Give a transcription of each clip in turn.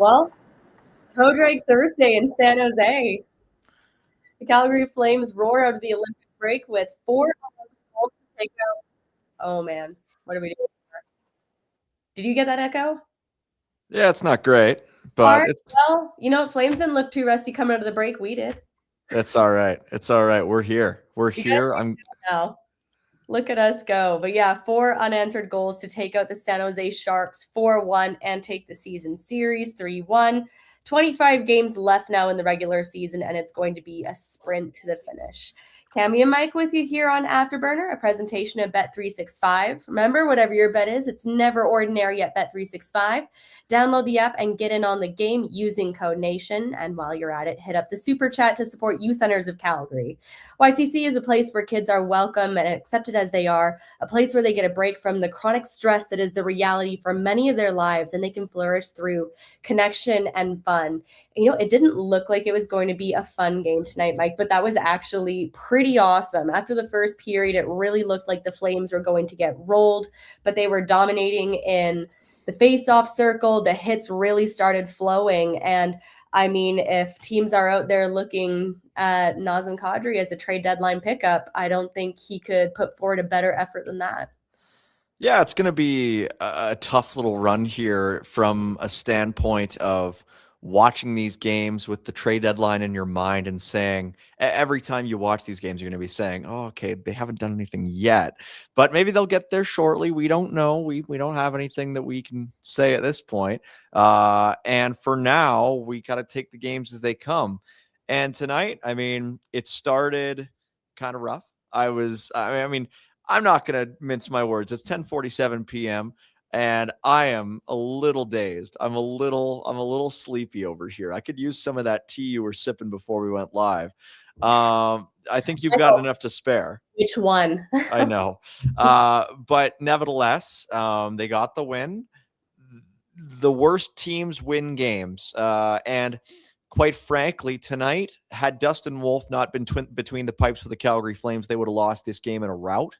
Well, toe drag Thursday in San Jose. The Calgary Flames roar out of the Olympic break with 4 goals to take out. Oh man, what are we doing? Did you get that echo? Yeah, it's not great, All but right. Well, Flames didn't look too rusty coming out of the break. We did. it's all right. It's all right. We're here. We're You guys here. now. Look at us go. But yeah, 4 unanswered goals to take out the San Jose Sharks 4-1 and take the season series 3-1. 25 games left now in the regular season, and it's going to be a sprint to the finish. Cami and Mike with you here on Afterburner, a presentation of Bet365. Remember, whatever your bet is, it's never ordinary at Bet365. Download the app and get in on the game using code NATION. And while you're at it, hit up the super chat to support Youth Centers of Calgary. YCC is a place where kids are welcome and accepted as they are, a place where they get a break from the chronic stress that is the reality for many of their lives, and they can flourish through connection and fun. It didn't look like it was going to be a fun game tonight, Mike, but that was actually pretty awesome. After the first period, it really looked like the Flames were going to get rolled, but they were dominating in the face-off circle. The hits really started flowing, and I mean, if teams are out there looking at Nazem Kadri as a trade deadline pickup, I don't think he could put forward a better effort than that. Yeah, it's going to be a tough little run here from a standpoint of watching these games with the trade deadline in your mind and saying every time you watch these games, you're going to be saying, oh, okay, they haven't done anything yet, but maybe they'll get there shortly. We don't know. We don't have anything that we can say at this point. And for now, we got to take the games as they come. And tonight, I mean, it started kind of rough. I mean, I'm not going to mince my words. It's 10:47 p.m. and I am a little dazed. I'm a little sleepy over here. I could use some of that tea you were sipping before we went live. I think you've got enough to spare. Which one? I know. But nevertheless, they got the win. The worst teams win games. And quite frankly, tonight, had Dustin Wolf not been between the pipes for the Calgary Flames, they would have lost this game in a rout.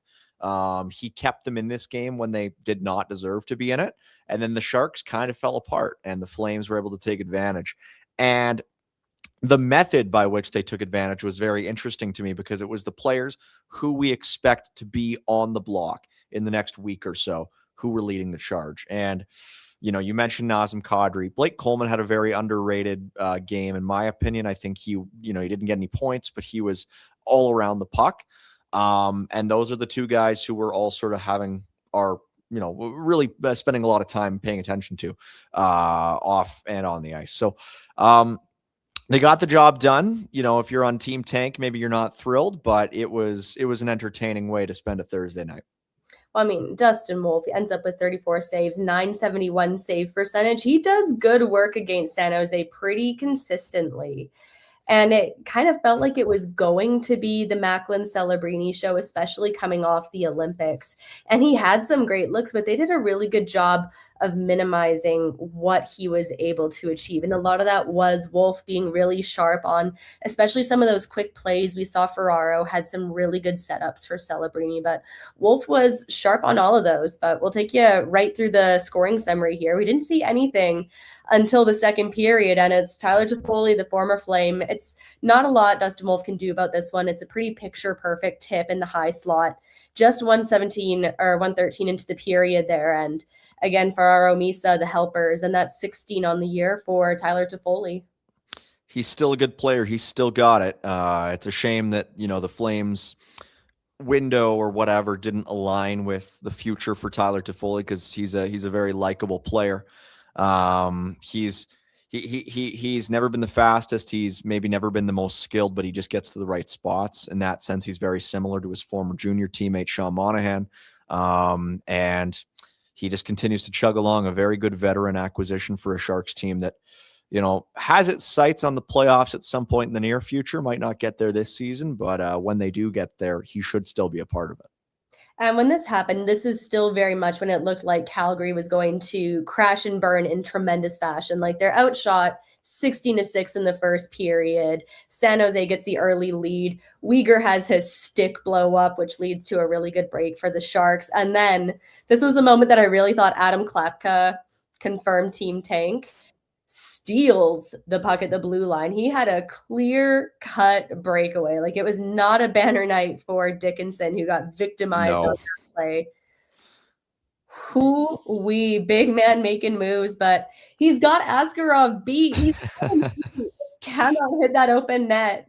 He kept them in this game when they did not deserve to be in it. And then the Sharks kind of fell apart and the Flames were able to take advantage. And the method by which they took advantage was very interesting to me because it was the players who we expect to be on the block in the next week or so who were leading the charge. And you mentioned Nazem Kadri. Blake Coleman had a very underrated game, in my opinion. I think he didn't get any points, but he was all around the puck. And those are the two guys who we're all sort of having our, really spending a lot of time paying attention to off and on the ice. So they got the job done. If you're on Team Tank, maybe you're not thrilled, but it was an entertaining way to spend a Thursday night. Well, I mean, Dustin Wolf ends up with 34 saves, 971 save percentage. He does good work against San Jose pretty consistently. And it kind of felt like it was going to be the Backlund Celebrini show, especially coming off the Olympics. And he had some great looks, but they did a really good job of minimizing what he was able to achieve. And a lot of that was Wolf being really sharp on, especially some of those quick plays. We saw Ferraro had some really good setups for Celebrini, but Wolf was sharp on all of those. But we'll take you right through the scoring summary here. We didn't see anything until the second period, and it's Tyler Toffoli, the former Flame. It's not a lot Dustin Wolf can do about this one. It's a pretty picture-perfect tip in the high slot. Just 117 or 113 into the period there, and again, Ferraro Misa, the helpers, and that's 16 on the year for Tyler Toffoli. He's still a good player. He's still got it. It's a shame that, the Flames window or whatever didn't align with the future for Tyler Toffoli because he's a very likable player. He's never been the fastest. He's maybe never been the most skilled, but he just gets to the right spots. In that sense, he's very similar to his former junior teammate, Sean Monahan. And he just continues to chug along, a very good veteran acquisition for a Sharks team that, has its sights on the playoffs at some point in the near future. Might not get there this season, but when they do get there, he should still be a part of it. And when this happened, this is still very much when it looked like Calgary was going to crash and burn in tremendous fashion. Like they're outshot 16-6 in the first period. San Jose gets the early lead. Weegar has his stick blow up, which leads to a really good break for the Sharks. And then this was the moment that I really thought Adam Klapka confirmed Team Tank. steals the puck at the blue line. He had a clear-cut breakaway. Like, it was not a banner night for Dickinson, who got victimized on that play. We big man making moves, but he's got Askarov beat. He's cannot hit that open net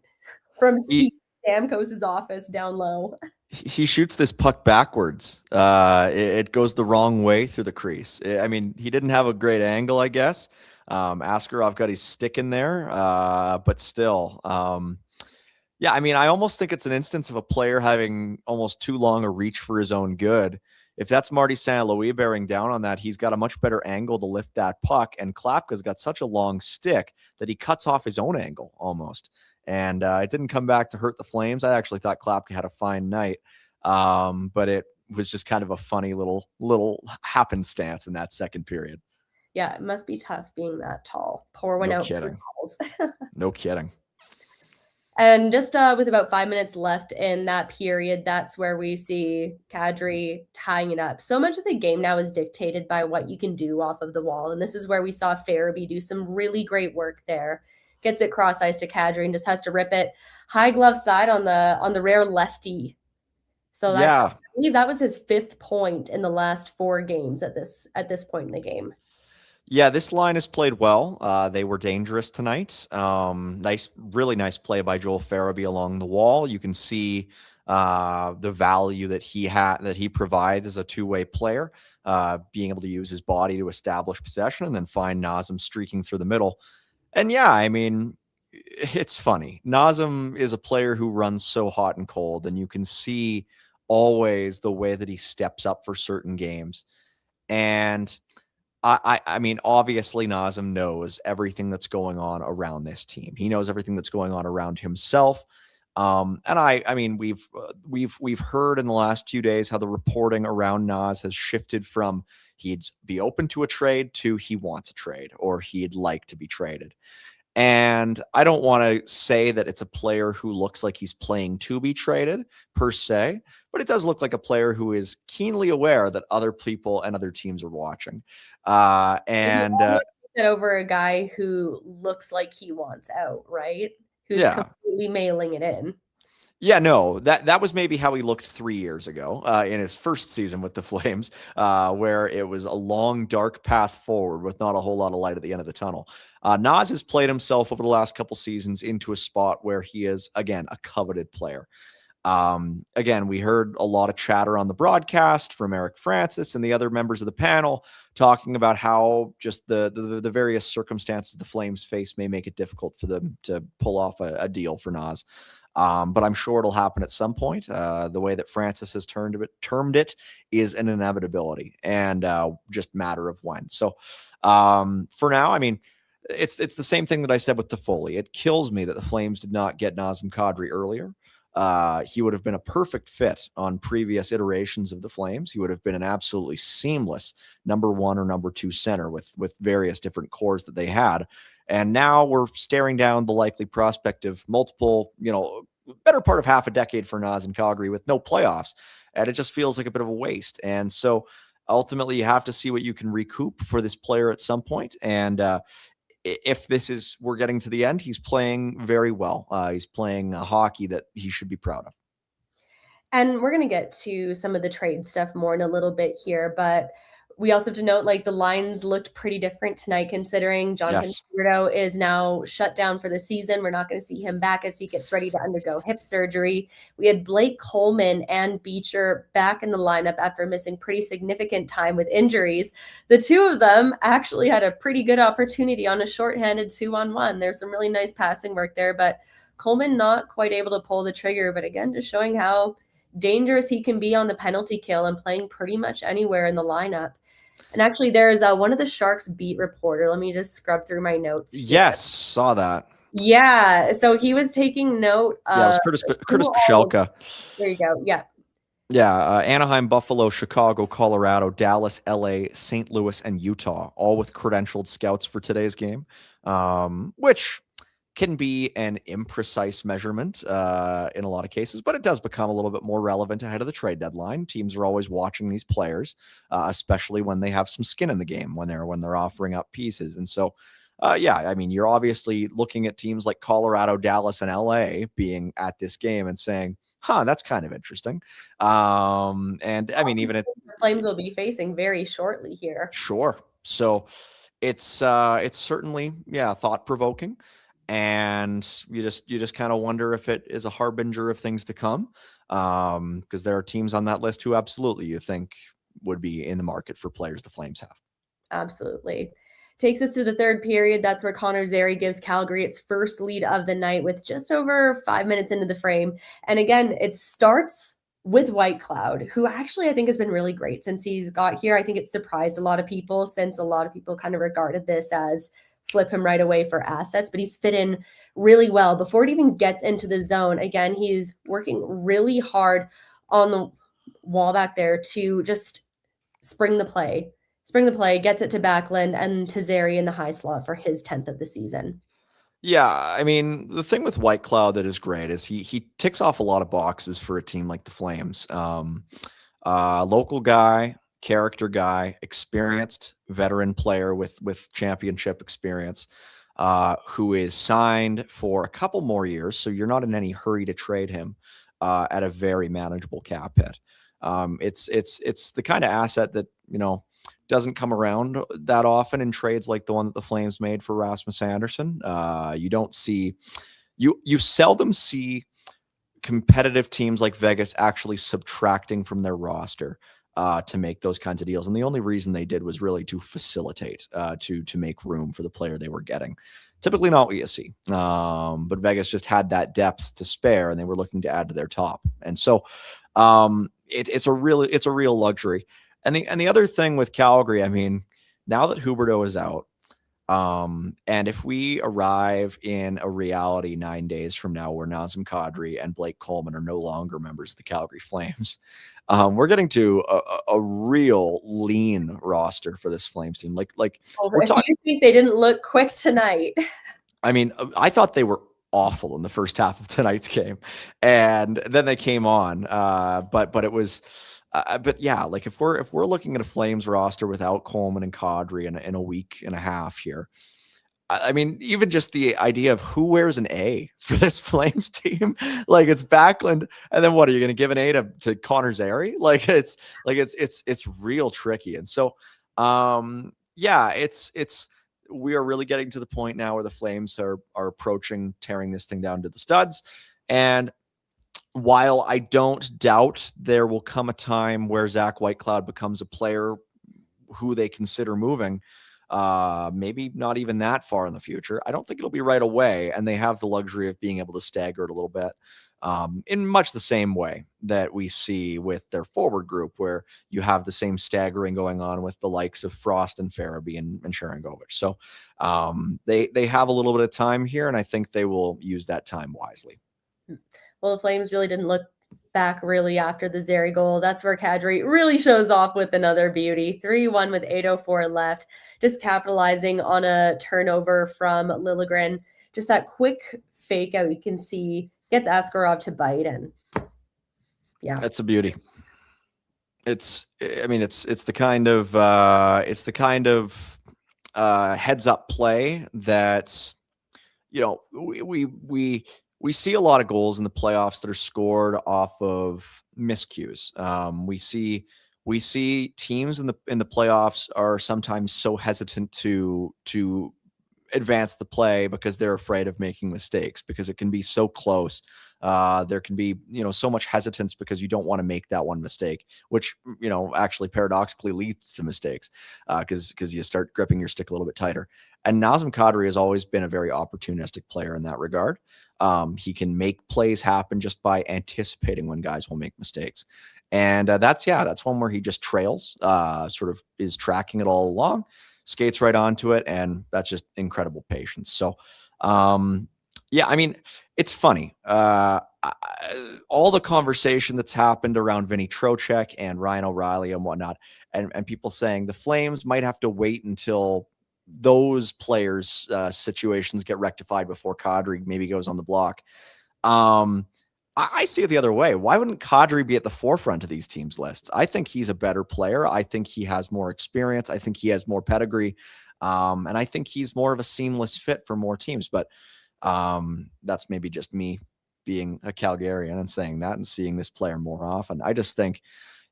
from Steve Stamkos' office down low. He shoots this puck backwards. It goes the wrong way through the crease. I mean, he didn't have a great angle, I guess. Askarov got his stick in there, but still. Yeah, I mean, I almost think it's an instance of a player having almost too long a reach for his own good. If that's Marty St. Louis bearing down on that, he's got a much better angle to lift that puck, and Klapka's got such a long stick that he cuts off his own angle almost. And it didn't come back to hurt the Flames. I actually thought Klapka had a fine night, but it was just kind of a funny little happenstance in that second period. Yeah, it must be tough being that tall. Pour one out. Kidding. No kidding. And just with about 5 minutes left in that period, that's where we see Kadri tying it up. So much of the game now is dictated by what you can do off of the wall. And this is where we saw Farabee do some really great work there. Gets it cross ice to Kadri and just has to rip it high glove side on the rare lefty. So that's, I believe that was his 5th point in the last 4 games at this point in the game. Yeah, this line has played well. They were dangerous tonight. Really nice play by Joel Farabee along the wall. You can see the value that he provides as a two-way player, being able to use his body to establish possession and then find Nazem streaking through the middle. And yeah, I mean, it's funny. Nazem is a player who runs so hot and cold, and you can see always the way that he steps up for certain games. And I mean, obviously Nazem knows everything that's going on around this team. He knows everything that's going on around himself. And I mean, we've heard in the last few days how the reporting around Naz has shifted from he'd be open to a trade to he wants a trade or he'd like to be traded. And I don't want to say that it's a player who looks like he's playing to be traded per se, but it does look like a player who is keenly aware that other people and other teams are watching. And over a guy who looks like he wants out, right? Who's completely mailing it in. Yeah, no, that was maybe how he looked 3 years ago in his first season with the Flames, where it was a long, dark path forward with not a whole lot of light at the end of the tunnel. Naz has played himself over the last couple seasons into a spot where he is, again, a coveted player. Again, we heard a lot of chatter on the broadcast from Eric Francis and the other members of the panel talking about how just the various circumstances the Flames face may make it difficult for them to pull off a deal for Naz. But I'm sure it'll happen at some point. The way that Francis has termed it is an inevitability and just matter of when. So for now, I mean, it's the same thing that I said with Toffoli. It kills me that the Flames did not get Nazem Kadri earlier. He would have been a perfect fit on previous iterations of the Flames. He would have been an absolutely seamless number 1 or number 2 center with various different cores that they had. And now we're staring down the likely prospect of multiple, better part of half a decade for Naz and Kadri with no playoffs. And it just feels like a bit of a waste. And so ultimately you have to see what you can recoup for this player at some point. And if we're getting to the end, he's playing very well. He's playing a hockey that he should be proud of. And we're going to get to some of the trade stuff more in a little bit here, but we also have to note, the lines looked pretty different tonight, considering Jonathan Huberdeau is now shut down for the season. We're not going to see him back as he gets ready to undergo hip surgery. We had Blake Coleman and Beecher back in the lineup after missing pretty significant time with injuries. The two of them actually had a pretty good opportunity on a shorthanded 2-on-1. There's some really nice passing work there, but Coleman not quite able to pull the trigger. But again, just showing how dangerous he can be on the penalty kill and playing pretty much anywhere in the lineup. And actually, there's one of the Sharks beat reporter. Let me just scrub through my notes here. Yes, saw that. Yeah, so he was taking note of... Yeah, it was Curtis Pachelka. There you go, yeah. Yeah, Anaheim, Buffalo, Chicago, Colorado, Dallas, LA, St. Louis, and Utah, all with credentialed scouts for today's game, which can be an imprecise measurement in a lot of cases, but it does become a little bit more relevant ahead of the trade deadline. Teams are always watching these players, especially when they have some skin in the game, when they're offering up pieces. And so Yeah, I mean, you're obviously looking at teams like Colorado, Dallas, and LA being at this game and saying, huh, that's kind of interesting. And I mean, even the Flames will be facing very shortly here. sure. So it's certainly, yeah, thought provoking. And you just kind of wonder if it is a harbinger of things to come. Because there are teams on that list who absolutely you think would be in the market for players the Flames have. Absolutely. Takes us to the third period. That's where Connor Zary gives Calgary its first lead of the night with just over 5 minutes into the frame. And again, it starts with Whitecloud, who actually I think has been really great since he's got here. I think it surprised a lot of people since a lot of people kind of regarded this as flip him right away for assets, but he's fit in really well. Before it even gets into the zone, again, he's working really hard on the wall back there to just spring the play, gets it to Backlund and to Zary in the high slot for his 10th of the season. Yeah, I mean, the thing with Whitecloud that is great is he ticks off a lot of boxes for a team like the Flames. Local guy, character guy, experienced veteran player with championship experience, who is signed for a couple more years, so you're not in any hurry to trade him at a very manageable cap hit. It's the kind of asset that, you know, doesn't come around that often in trades like the one that the Flames made for Rasmus Andersson. You don't see, you seldom see competitive teams like Vegas actually subtracting from their roster to make those kinds of deals. And the only reason they did was really to facilitate, to make room for the player they were getting. Typically not what you see. But Vegas just had that depth to spare and they were looking to add to their top. And so it's a real luxury. And the other thing with Calgary, I mean, now that Huberdeau is out, and if we arrive in a reality 9 days from now where Nazem Kadri and Blake Coleman are no longer members of the Calgary Flames, we're getting to a real lean roster for this Flames team. Like we're talking. You think they didn't look quick tonight? I mean, I thought they were awful in the first half of tonight's game, and then they came on. But it was. But yeah, like if we're looking at a Flames roster without Coleman and Kadri in a week and a half here, I mean, even just the idea of who wears an A for this Flames team, like it's Backlund, and then what are you going to give an A to Connor Zary? Like it's real tricky, and so yeah, it's we are really getting to the point now where the Flames are approaching tearing this thing down to the studs, and while I don't doubt there will come a time where Zach Whitecloud becomes a player who they consider moving, maybe not even that far in the future, I don't think it'll be right away. And they have the luxury of being able to stagger it a little bit in much the same way that we see with their forward group, where you have the same staggering going on with the likes of Frost and Farabee and Sharangovich. So they have a little bit of time here, and I think they will use that time wisely. Well, the Flames really didn't look back really after the Zary goal. That's where Kadri really shows off with another beauty. 3-1 with 8:04 left, just capitalizing on a turnover from Liljegren. Just that quick fake out you can see gets Askarov to bite in. Yeah. That's a beauty. It's the kind of heads up play that, you know, we see a lot of goals in the playoffs that are scored off of miscues. We see teams in the playoffs are sometimes so hesitant to advance the play because they're afraid of making mistakes, because it can be so close. There can be, you know, so much hesitance because you don't want to make that one mistake, which, you know, actually paradoxically leads to mistakes because you start gripping your stick a little bit tighter. And Nazem Kadri has always been a very opportunistic player in that regard. He can make plays happen just by anticipating when guys will make mistakes. And that's one where he just trails, sort of is tracking it all along, skates right onto it, and that's just incredible patience. So, yeah, I mean, it's funny. All the conversation that's happened around Vinny Trocheck and Ryan O'Reilly and whatnot, and people saying the Flames might have to wait until those players' situations get rectified before Kadri maybe goes on the block. I see it the other way. Why wouldn't Kadri be at the forefront of these teams' lists? I think he's a better player. I think he has more experience. I think he has more pedigree. And I think he's more of a seamless fit for more teams. But that's maybe just me being a Calgarian and saying that and seeing this player more often. I just think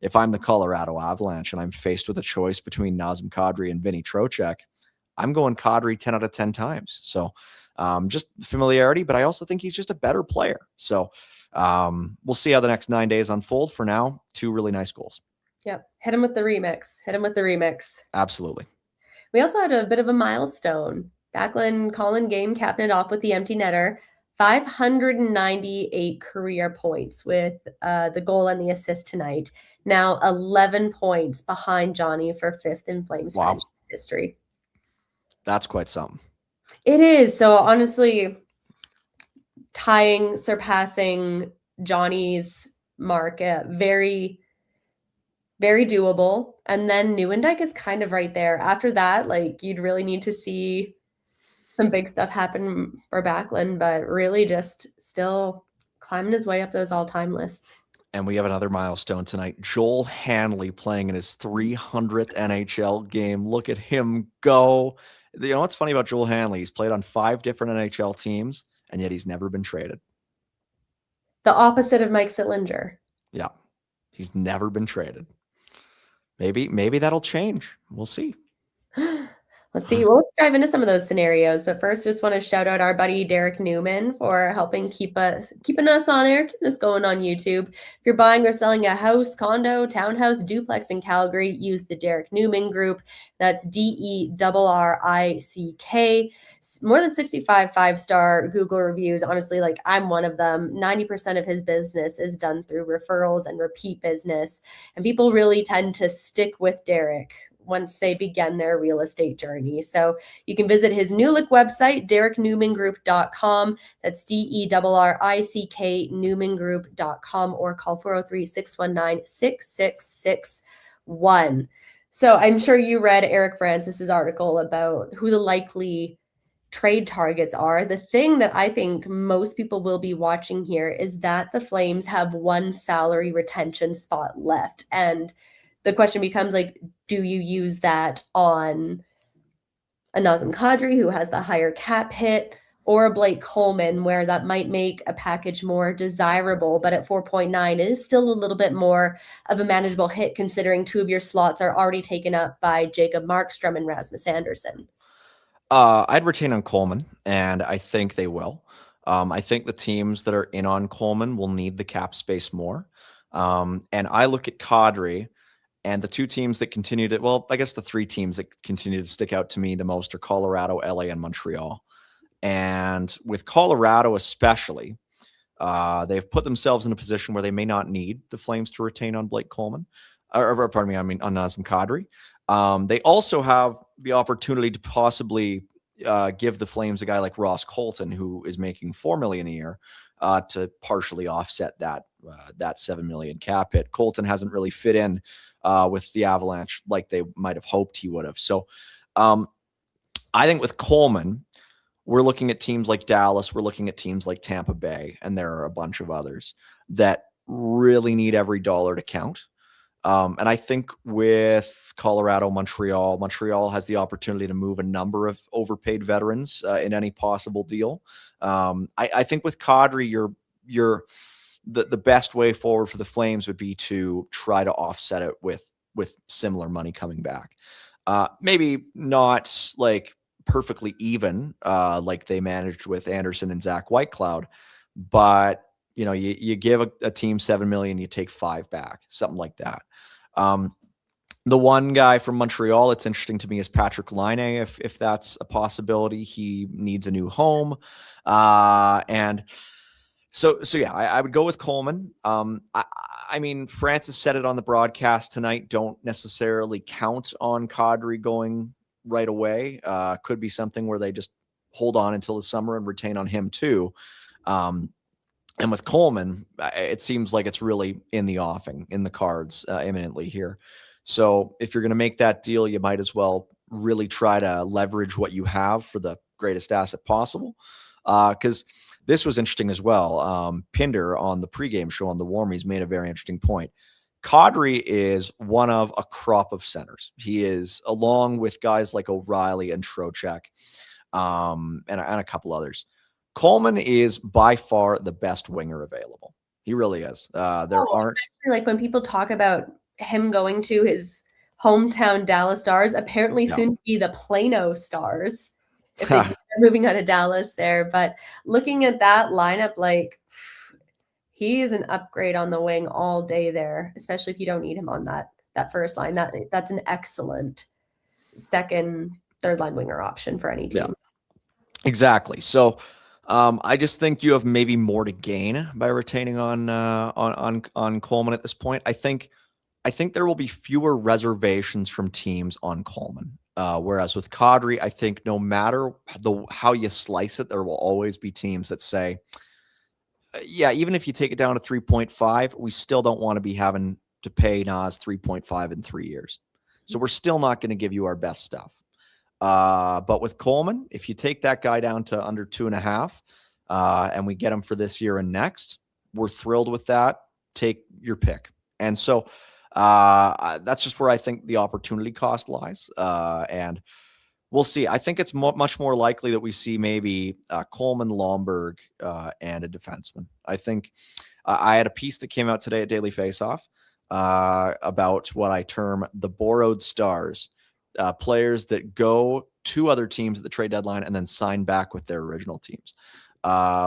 if I'm the Colorado Avalanche and I'm faced with a choice between Nazem Kadri and Vinny Trocheck, I'm going Kadri 10 out of 10 times. So just familiarity, but I also think he's just a better player. So we'll see how the next 9 days unfold. For now, 2 really nice goals. Yep. Hit him with the remix. Absolutely. We also had a bit of a milestone. Backlund Colin Game capping it off with the empty netter. 598 career points with the goal and the assist tonight. Now 11 points behind Johnny for 5th in Flames history. That's quite something. It is. So honestly, surpassing Johnny's mark, very, very doable. And then Nieuwendyk is kind of right there. After that, like, you'd really need to see some big stuff happen for Backlund, but really just still climbing his way up those all-time lists. And we have another milestone tonight. Joel Hanley playing in his 300th NHL game. Look at him go. You know what's funny about Joel Hanley? He's played on 5 different NHL teams, and yet he's never been traded. The opposite of Mike Sillinger. Yeah. He's never been traded. Maybe that'll change. We'll see. Let's see. Well, let's dive into some of those scenarios. But first, just want to shout out our buddy Derek Newman for helping keeping us on air, keeping us going on YouTube. If you're buying or selling a house, condo, townhouse, duplex in Calgary, use the Derek Newman Group. That's DERRICK. More than 65 5-star Google reviews. Honestly, like, I'm one of them. 90% of his business is done through referrals and repeat business. And people really tend to stick with Derek once they begin their real estate journey. So you can visit his new look website, DerekNewmanGroup.com. That's DERRICK NewmanGroup.com, or call 403-619-6661. So I'm sure you read Eric Francis's article about who the likely trade targets are. The thing that I think most people will be watching here is that the Flames have 1 salary retention spot left. And the question becomes, like, do you use that on a Nazem Kadri, who has the higher cap hit, or a Blake Coleman, where that might make a package more desirable, but at 4.9, it is still a little bit more of a manageable hit, considering 2 of your slots are already taken up by Jacob Markstrom and Rasmus Andersson. I'd retain on Coleman, and I think they will. I think the teams that are in on Coleman will need the cap space more. And I look at Kadri, and the 2 teams that continue to, well, I guess the 3 teams that continue to stick out to me the most are Colorado, LA, and Montreal. And with Colorado especially, they've put themselves in a position where they may not need the Flames to retain on Blake Coleman, or pardon me, I mean on Nazem Kadri. They also have the opportunity to possibly give the Flames a guy like Ross Colton, who is making $4 million a year, to partially offset that $7 million cap hit. Colton hasn't really fit in with the Avalanche like they might have hoped he would have. So I think with Coleman, we're looking at teams like Dallas, we're looking at teams like Tampa Bay, and there are a bunch of others that really need every dollar to count. And I think with Colorado, Montreal has the opportunity to move a number of overpaid veterans in any possible deal. I think with Kadri, the best way forward for the Flames would be to try to offset it with similar money coming back. Maybe not like perfectly even like they managed with Andersson and Zach Whitecloud, but you give a team $7 million, you take 5 back, something like that. The one guy from Montreal, it's interesting to me, is Patrick Laine, if that's a possibility. He needs a new home. And so yeah, I would go with Coleman. I mean, Francis said it on the broadcast tonight. Don't necessarily count on Kadri going right away. Could be something where they just hold on until the summer and retain on him too. And with Coleman, it seems like it's really in the cards imminently here. So if you're going to make that deal, you might as well really try to leverage what you have for the greatest asset possible. Because this was interesting as well. Pinder on the pregame show on the Warmies made a very interesting point. Kadri is one of a crop of centers. He is, along with guys like O'Reilly and Trocheck, and a couple others. Coleman is by far the best winger available. He really is. There aren't, like when people talk about him going to his hometown Dallas Stars, apparently soon to be the Plano Stars, if they're moving out of Dallas there. But looking at that lineup, like he is an upgrade on the wing all day there, especially if you don't need him on that first line. That's an excellent second, third line winger option for any team. Yeah, exactly. So I just think you have maybe more to gain by retaining on Coleman at this point. I think there will be fewer reservations from teams on Coleman. Whereas with Kadri, I think no matter how you slice it, there will always be teams that say, yeah, even if you take it down to 3.5, we still don't want to be having to pay Nas 3.5 in 3 years. So we're still not going to give you our best stuff. But with Coleman, if you take that guy down to under 2.5, and we get him for this year and next, we're thrilled with that. Take your pick. And so that's just where I think the opportunity cost lies. And we'll see. I think it's much more likely that we see maybe Coleman, Lomberg, and a defenseman. I think I had a piece that came out today at Daily Faceoff about what I term the borrowed stars, players that go to other teams at the trade deadline and then sign back with their original teams.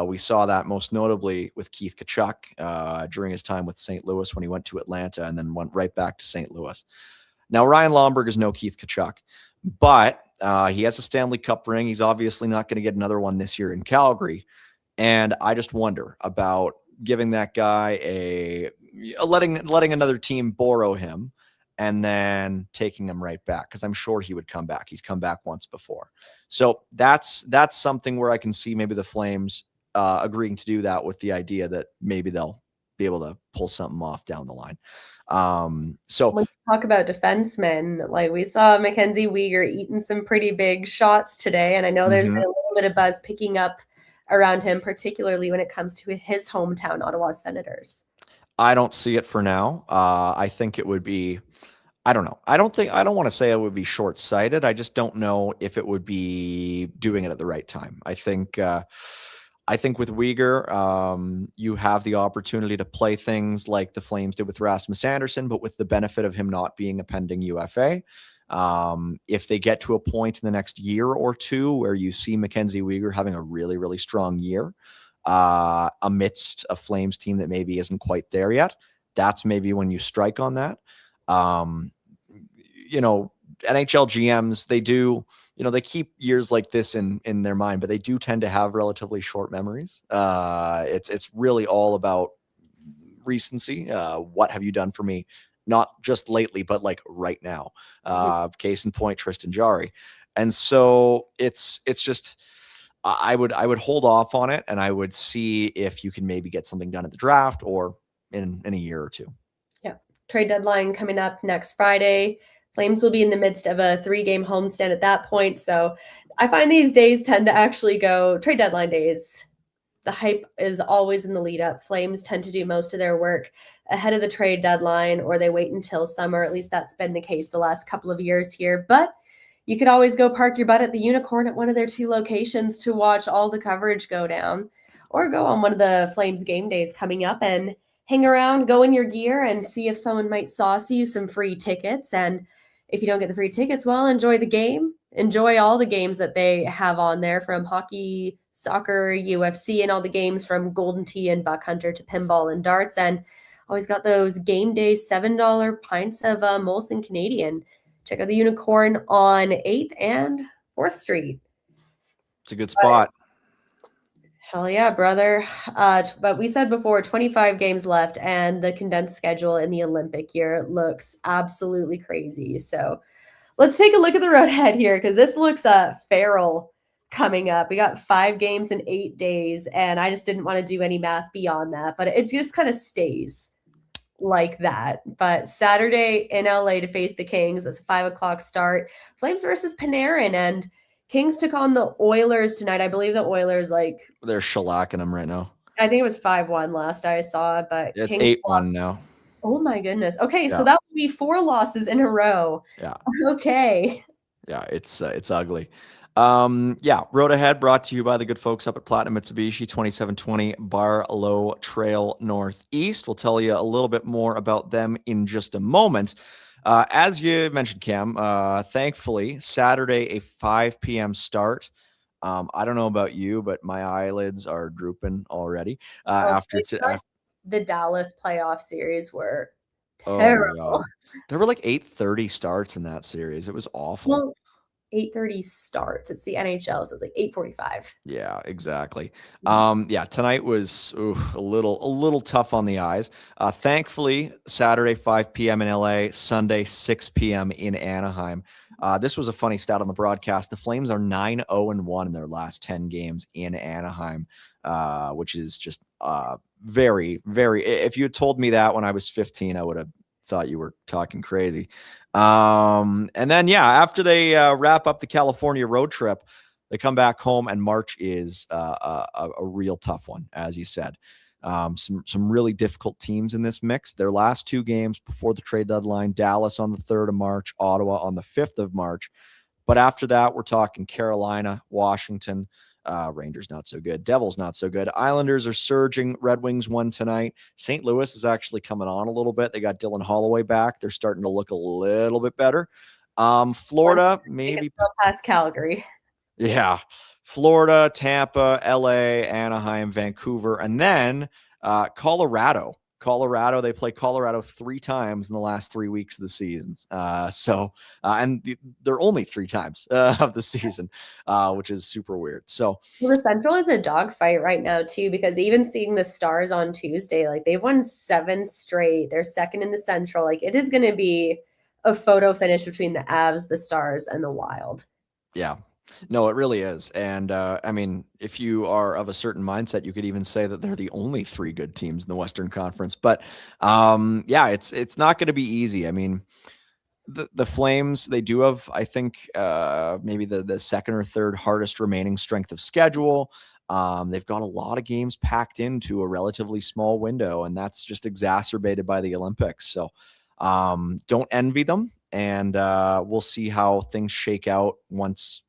We saw that most notably with Keith Tkachuk during his time with St. Louis when he went to Atlanta and then went right back to St. Louis. Now, Ryan Lomberg is no Keith Tkachuk, but he has a Stanley Cup ring. He's obviously not going to get another one this year in Calgary. And I just wonder about giving that guy letting another team borrow him and then taking him right back, because I'm sure he would come back. He's come back once before. So that's something where I can see maybe the Flames agreeing to do that with the idea that maybe they'll be able to pull something off down the line. So when you talk about defensemen, like we saw Mackenzie Weegar eating some pretty big shots today, and I know there's been a little bit of buzz picking up around him, particularly when it comes to his hometown, Ottawa Senators. I don't see it for now. I think it would be, I don't know. I don't want to say it would be short-sighted. I just don't know if it would be doing it at the right time. I think with Weegar, you have the opportunity to play things like the Flames did with Rasmus Andersson, but with the benefit of him not being a pending UFA. If they get to a point in the next year or two where you see Mackenzie Weegar having a really, really strong year amidst a Flames team that maybe isn't quite there yet, that's maybe when you strike on that. NHL GMs, they do, they keep years like this in their mind, but they do tend to have relatively short memories. It's really all about recency. What have you done for me? Not just lately, but like right now. Case in point, Tristan Jarry. And so it's just, I would hold off on it, and I would see if you can maybe get something done at the draft or in a year or two. Yeah. Trade deadline coming up next Friday. Flames will be in the midst of a 3-game homestand at that point. So I find these days tend to actually go trade deadline days. The hype is always in the lead up. Flames tend to do most of their work ahead of the trade deadline, or they wait until summer. At least that's been the case the last couple of years here. But you could always go park your butt at the Unicorn at one of their 2 locations to watch all the coverage go down, or go on one of the Flames game days coming up and hang around, go in your gear, and see if someone might sauce you some free tickets. And if you don't get the free tickets, well, enjoy the game. Enjoy all the games that they have on there, from hockey, soccer, UFC, and all the games from Golden Tee and Buck Hunter to pinball and darts. And always got those game day $7 pints of Molson Canadian. Check out the Unicorn on 8th and 4th Street. It's a good spot. Hell yeah, brother. But we said before, 25 games left, and the condensed schedule in the Olympic year looks absolutely crazy. So let's take a look at the road ahead here, because this looks feral coming up. We got 5 games in 8 days, and I just didn't want to do any math beyond that, but it just kind of stays like that. But Saturday in LA to face the Kings. That's a 5:00 start. Flames versus Panarin, and Kings took on the Oilers tonight. I believe the Oilers, they're shellacking them right now. I think it was 5-1 last I saw, but it's 8-1 now. Oh my goodness. Okay, so Yeah. that would be 4 losses in a row. Yeah. Okay. Yeah, it's ugly. Road Ahead brought to you by the good folks up at Platinum Mitsubishi, 2720 Barlow Trail Northeast. We'll tell you a little bit more about them in just a moment. As you mentioned, Cam, thankfully, Saturday, a 5 p.m. start. I don't know about you, but my eyelids are drooping already. Oh, After the Dallas playoff series were Oh my terrible. God, there were like 8:30 starts in that series. It was awful. Well, 8:30 starts. It's the NHL, so it's like 8:45. Yeah, exactly. Tonight was a little tough on the eyes. Thankfully, Saturday 5 p.m. in LA, Sunday 6 p.m. in Anaheim. This was a funny stat on the broadcast. The Flames are 9-0-1 in their last 10 games in Anaheim, which is just very, very. If you had told me that when I was 15, I would have thought you were talking crazy. And then, after they wrap up the California road trip, they come back home, and March is a real tough one, as you said. Some really difficult teams in this mix. Their last 2 games before the trade deadline: Dallas on the 3rd of March, Ottawa on the 5th of March. But after that, we're talking Carolina, Washington, Rangers not so good, Devils not so good. Islanders are surging. Red Wings won tonight. St. Louis is actually coming on a little bit. They got Dylan Holloway back. They're starting to look a little bit better. Florida, maybe past Calgary. Yeah. Florida, Tampa, LA, Anaheim, Vancouver, and then Colorado. They play Colorado 3 times in the last 3 weeks of the season. They're only 3 times of the season, which is super weird. So Well, the Central is a dogfight right now too, because even seeing the Stars on Tuesday, like they've won 7 straight. They're second in the Central. Like it is going to be a photo finish between the Avs, the Stars, and the Wild. Yeah. No, it really is. And I mean, if you are of a certain mindset, you could even say that they're the only 3 good teams in the Western Conference. But it's not going to be easy. I mean, the Flames, they do have, I think, maybe the second or third hardest remaining strength of schedule. They've got a lot of games packed into a relatively small window, and that's just exacerbated by the Olympics. So don't envy them. And we'll see how things shake out once,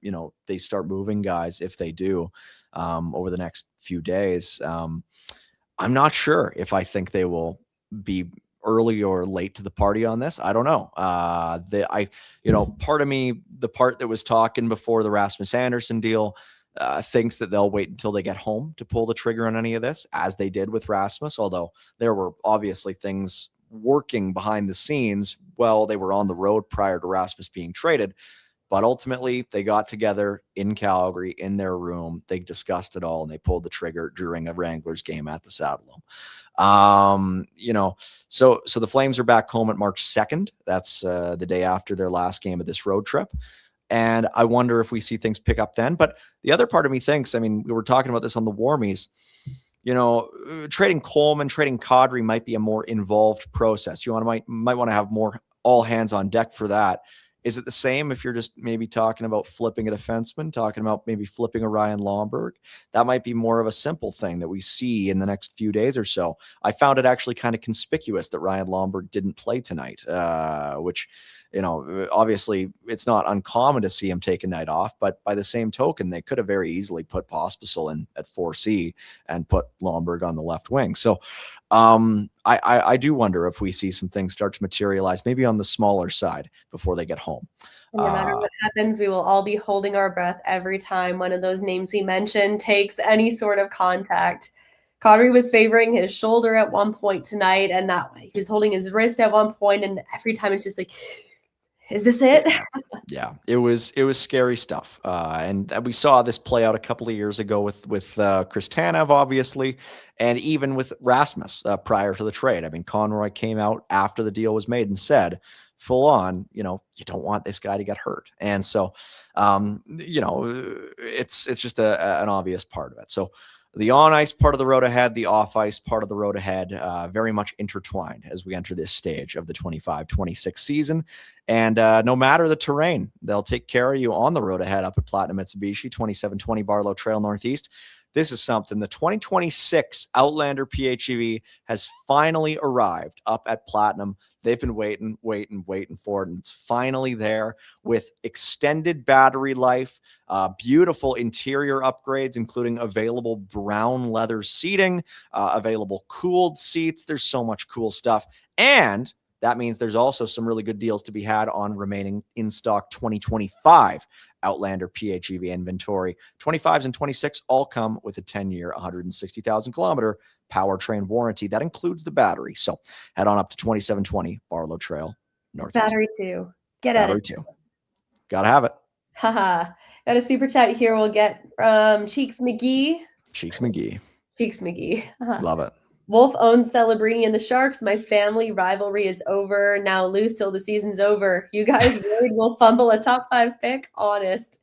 they start moving guys, if they do, over the next few days. I'm not sure if I think they will be early or late to the party on this. I don't know. Part of me, the part that was talking before the Rasmus Anderson deal, thinks that they'll wait until they get home to pull the trigger on any of this, as they did with Rasmus, although there were obviously things working behind the scenes while they were on the road prior to Rasmus being traded. But ultimately, they got together in Calgary in their room. They discussed it all, and they pulled the trigger during a Wranglers game at the Saddledome. So the Flames are back home at March 2nd. That's the day after their last game of this road trip. And I wonder if we see things pick up then. But the other part of me thinks, I mean, we were talking about this on the Warmies, trading Coleman, trading Kadri might be a more involved process. You might want to have more all hands on deck for that. Is it the same if you're just maybe talking about flipping a defenseman, talking about maybe flipping a Ryan Lomberg? That might be more of a simple thing that we see in the next few days or so. I found it actually kind of conspicuous that Ryan Lomberg didn't play tonight, which, obviously it's not uncommon to see him take a night off, but by the same token, they could have very easily put Pospisil in at 4C and put Lomberg on the left wing. So I do wonder if we see some things start to materialize, maybe on the smaller side before they get home. And no matter what happens, we will all be holding our breath every time one of those names we mentioned takes any sort of contact. Kadri was favoring his shoulder at one point tonight, and that way he was holding his wrist at one point, and every time it's just like, is this it? Yeah, it was scary stuff. And we saw this play out a couple of years ago with Chris Tanev, obviously, and even with Rasmus prior to the trade. I mean, Conroy came out after the deal was made and said, full on, you don't want this guy to get hurt. And so, it's just an obvious part of it. So the on-ice part of the road ahead, the off-ice part of the road ahead, very much intertwined as we enter this stage of the 25-26 season. And no matter the terrain, they'll take care of you on the road ahead up at Platinum Mitsubishi, 2720 Barlow Trail Northeast. this is something. The 2026 Outlander PHEV has finally arrived up at Platinum. They've been waiting for it, and it's finally there with extended battery life, beautiful interior upgrades, including available brown leather seating, available cooled seats. There's so much cool stuff. And that means there's also some really good deals to be had on remaining in-stock 2025 Outlander PHEV inventory. 25s and 26 all come with a 10-year, 160,000-kilometer powertrain warranty. That includes the battery. So head on up to 2720 Barlow Trail, Northeast. Battery 2. Get at it. Battery 2. Gotta have it. Haha. Got a super chat here. We'll get from Cheeks McGee. Cheeks McGee. Cheeks McGee. Love it. Wolf owns Celebrini and the Sharks. My family rivalry is over. Now lose till the season's over. You guys worried we'll fumble a top 5 pick? Honest.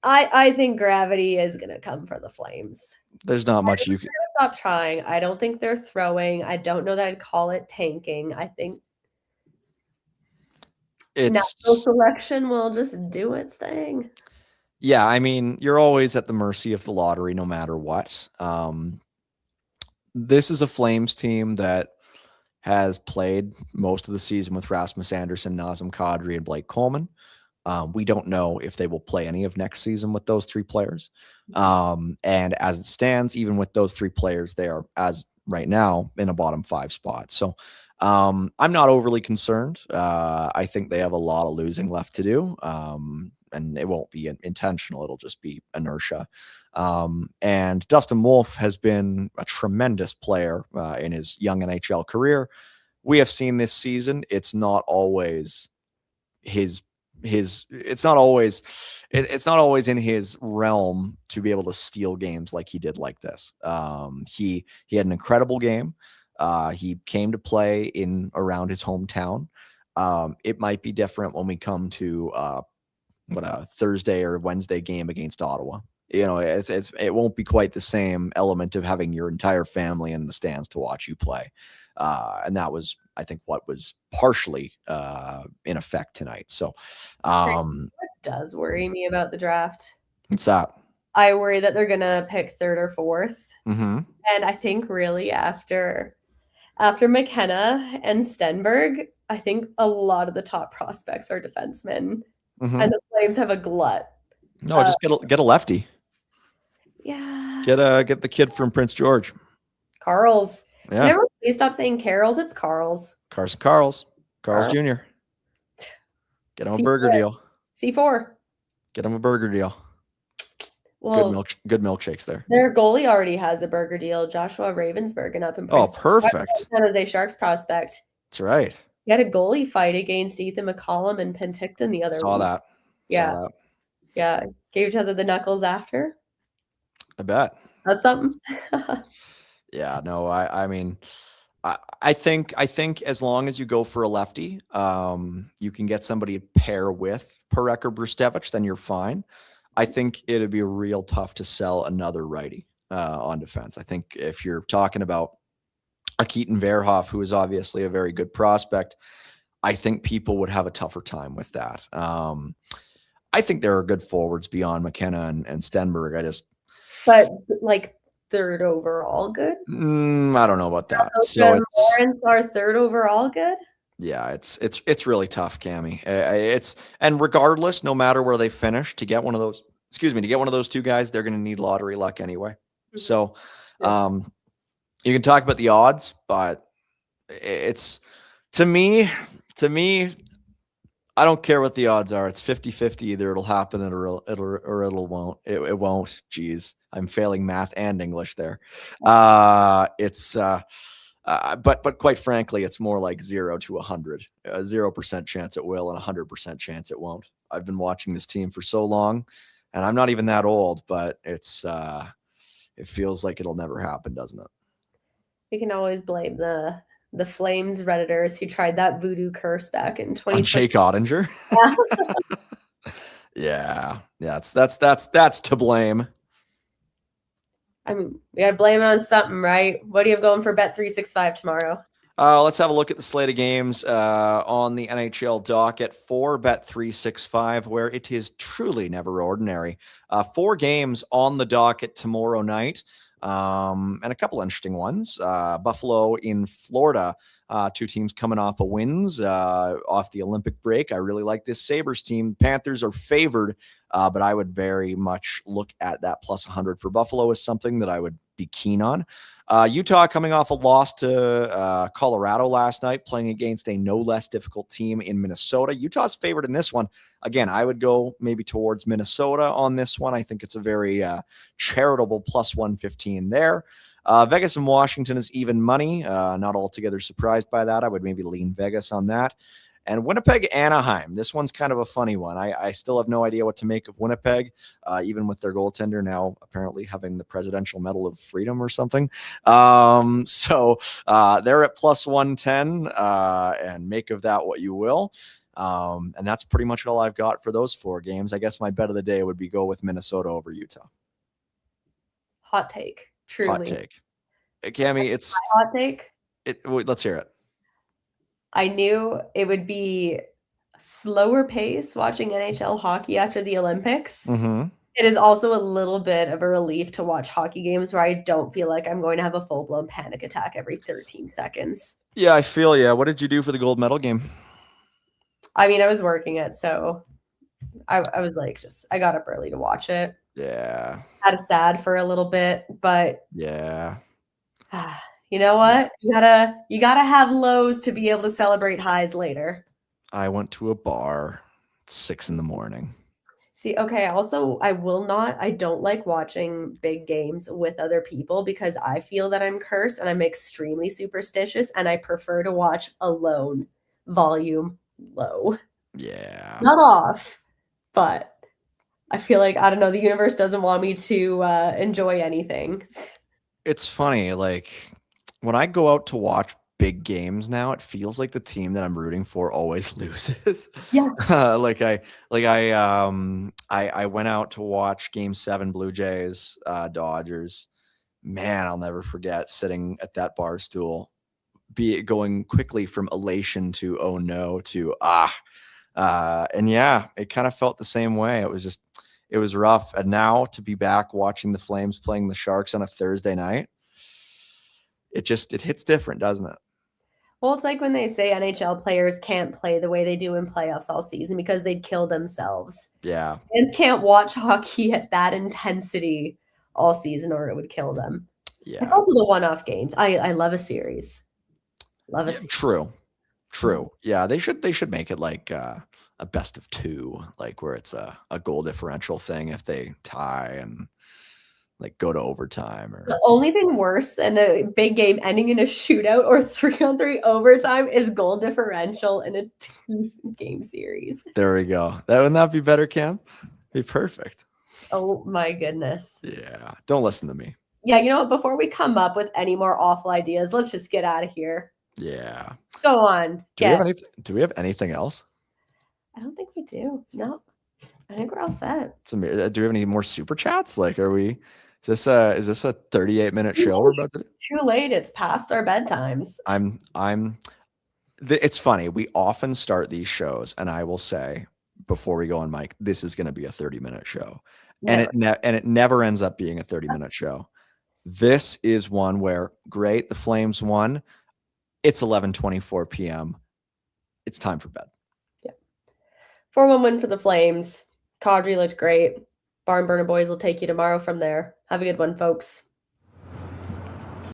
I think gravity is going to come for the Flames. There's not much you can stop trying. I don't think they're throwing. I don't know that I'd call it tanking. I think natural selection will just do its thing. Yeah, I mean, you're always at the mercy of the lottery no matter what. This is a Flames team that has played most of the season with Rasmus Andersson, Nazem Kadri, and Blake Coleman. We don't know if they will play any of next season with those 3 players. And as it stands, even with those 3 players, they are, as right now, in a bottom 5 spot. So I'm not overly concerned. I think they have a lot of losing left to do. And it won't be intentional. It'll just be inertia. And Dustin Wolf has been a tremendous player in his young NHL career. We have seen this season. It's not always it's not always in his realm to be able to steal games like he did like this. He had an incredible game. He came to play in around his hometown. It might be different when we come to a Thursday or Wednesday game against Ottawa. You know, it won't be quite the same element of having your entire family in the stands to watch you play. And that was, I think, what was partially in effect tonight. So what does worry me about the draft? What's that? I worry that they're gonna pick 3rd or 4th. Mm-hmm. And I think really after McKenna and Stenberg, I think a lot of the top prospects are defensemen. Mm-hmm. And the Flames have a glut. No, just get a lefty. Yeah. Get the kid from Prince George. Carl's. Yeah. Never please stop saying Carol's. It's Carl's. Carl's Jr. Get him a burger deal. C4. Get him a burger deal. Well, good milkshakes there. Their goalie already has a burger deal. Joshua Ravensbergen up in Prince. Oh, perfect. San Jose Sharks prospect. That's right. He had a goalie fight against Ethan McCollum and Penticton the other Saw week. that. Yeah. Saw that. Yeah. Gave each other the knuckles after. I bet. That's something. Yeah, no, I mean, I think as long as you go for a lefty, you can get somebody to pair with Parek or Brustevich, then you're fine. I think it'd be real tough to sell another righty on defense. I think if you're talking about a Keaton Verhoff, who is obviously a very good prospect, I think people would have a tougher time with that. I think there are good forwards beyond McKenna and Stenberg. But like 3rd overall good? I don't know about that. So Lawrence are 3rd overall good? Yeah, it's really tough, Cami. And regardless, no matter where they finish, to get one of those 2 guys, they're going to need lottery luck anyway. Mm-hmm. So, you can talk about the odds, but it's to me, I don't care what the odds are. It's 50-50. Either it'll happen or it won't. It won't. Jeez, I'm failing math and English there. But quite frankly, it's more like 0 to 100. 0% chance it will and 100% chance it won't. I've been watching this team for so long, and I'm not even that old, but it feels like it'll never happen, doesn't it? We can always blame the Flames Redditors who tried that voodoo curse back in 2020. On Jake Ottinger. Yeah. That's to blame. I mean, we gotta blame it on something, right? What do you have going for Bet365 tomorrow? Let's have a look at the slate of games on the NHL docket for Bet365, where it is truly never ordinary. 4 games on the docket tomorrow night, and a couple interesting ones. Buffalo in Florida, 2 teams coming off of wins off the Olympic break. I really like this Sabres team. Panthers are favored, but I would very much look at that plus 100 for Buffalo as something that I would be keen on. Utah coming off a loss to Colorado last night, playing against a no less difficult team in Minnesota. Utah's favored in this one. Again, I would go maybe towards Minnesota on this one. I think it's a very charitable plus 115 there. Vegas and Washington is even money. Not altogether surprised by that. I would maybe lean Vegas on that. And Winnipeg, Anaheim. This one's kind of a funny one. I still have no idea what to make of Winnipeg, even with their goaltender now apparently having the Presidential Medal of Freedom or something. So they're at plus 110, and make of that what you will. And that's pretty much all I've got for those 4 games. I guess my bet of the day would be go with Minnesota over Utah. Hot take. Truly. Hot take. Cami, it's hot take. Let's hear it. I knew it would be a slower pace watching NHL hockey after the Olympics. Mm-hmm. It is also a little bit of a relief to watch hockey games where I don't feel like I'm going to have a full-blown panic attack every 13 seconds. Yeah, I feel you. What did you do for the gold medal game? I mean, I was working it, so I was like, I got up early to watch it. Yeah. Had a sad for a little bit, but yeah. You know what? You gotta have lows to be able to celebrate highs later. I went to a bar at 6 a.m. See, okay, also I don't like watching big games with other people because I feel that I'm cursed and I'm extremely superstitious and I prefer to watch alone, volume low. Yeah. Not off, but I feel like, I don't know, the universe doesn't want me to enjoy anything. It's funny, like when I go out to watch big games now, it feels like the team that I'm rooting for always loses. Yeah. I went out to watch Game 7 Blue Jays Dodgers. Man, I'll never forget sitting at that bar stool, going quickly from elation to oh no to and yeah, it kind of felt the same way. It was rough. And now to be back watching the Flames playing the Sharks on a Thursday night, it hits different, doesn't it? Well, it's like when they say NHL players can't play the way they do in playoffs all season because they'd kill themselves. Yeah. Fans can't watch hockey at that intensity all season or it would kill them. Yeah. It's also the one-off games. I love a series. Series. True. Yeah, they should make it like a best of 2, like where it's a goal differential thing if they tie and like go to overtime. Or the only thing worse than a big game ending in a shootout or 3-on-3 overtime is goal differential in a 2-game series. There we go. Wouldn't that be better, Cam? Be perfect. Oh my goodness. Yeah. Don't listen to me. Yeah, you know what? Before we come up with any more awful ideas, let's just get out of here. Yeah. Go on. Do we have anything else? I don't think we do. No. I think we're all set. Do we have any more super chats? Like, is this a 38-minute show we're about to do? Too late. It's past our bedtimes. It's funny. We often start these shows, and I will say before we go on mic, this is going to be a 30-minute show, and it never ends up being a 30-minute show. This is one where great, the Flames won. It's 11:24 p.m. It's time for bed. Yeah. 4-1 win for the Flames. Kadri looked great. Barn Burner Boys will take you tomorrow from there. Have a good one, folks.